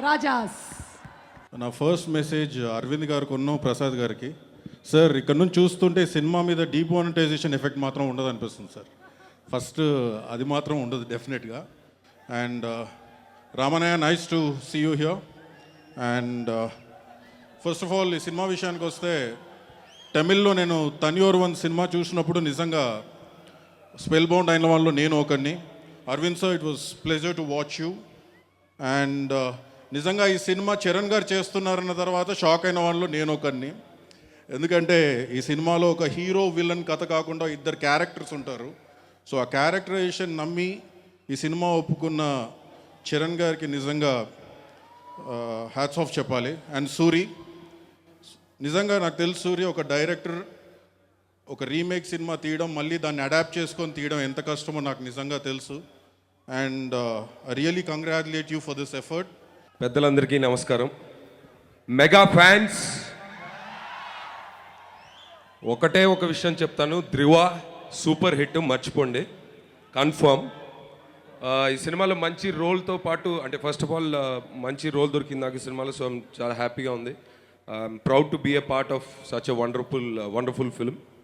రాజాస్. నా first message Arvind గారికి ఉన్న ప్రసాద్ గారికి. సార్ ఇక్కడ నుంచి చూస్తుంటే సినిమా మీద డీమానిటైజేషన్ ఎఫెక్ట్ మాత్రం ఉండదు అనిపిస్తుంది సార్. ఫస్ట్ అది మాత్రం ఉండదు డెఫినెట్గా. And Ramanayya, nice to see you here. And first of all ఈ సినిమా విషయానికి వస్తే తమిళ్లో నేను తన్యోర్ వన్ సినిమా చూసినప్పుడు నిజంగా స్పెల్ బౌండ్ అయిన వాళ్ళు నేను ఒకరిని. Aravind sir, it was pleasure to watch you. And నిజంగా ఈ సినిమా చరణ్ గారు చేస్తున్నారన్న తర్వాత షాక్ అయిన వాళ్ళు నేను ఒకరిని. ఎందుకంటే ఈ సినిమాలో ఒక హీరో విలన్ కథ కాకుండా ఇద్దరు క్యారెక్టర్స్ ఉంటారు. సో ఆ క్యారెక్టరైజేషన్ నమ్మి ఈ సినిమా ఒప్పుకున్న చరణ్ గారికి నిజంగా హ్యాట్స్ ఆఫ్ చెప్పాలి. అండ్ సూరి, నిజంగా నాకు తెలుసు సూరి ఒక డైరెక్టర్ ఒక రీమేక్ సినిమా తీయడం, మళ్ళీ దాన్ని అడాప్ట్ చేసుకొని తీయడం ఎంత కష్టమో నాకు నిజంగా తెలుసు. And I really congratulate you for this effort. పెద్దలందరికీ నమస్కారం. మెగా ఫ్యాన్స్, ఒకటే ఒక విషయం చెప్తాను, ధ్రువ సూపర్ హిట్, మర్చిపోండి, కన్ఫర్మ్. ఈ సినిమాలో మంచి రోల్తో పాటు, అంటే ఫస్ట్ ఆఫ్ ఆల్ మంచి రోల్ దొరికింది నాకు ఈ సినిమాలో. సో చాలా హ్యాపీగా ఉంది. Proud to be a part of such a wonderful film.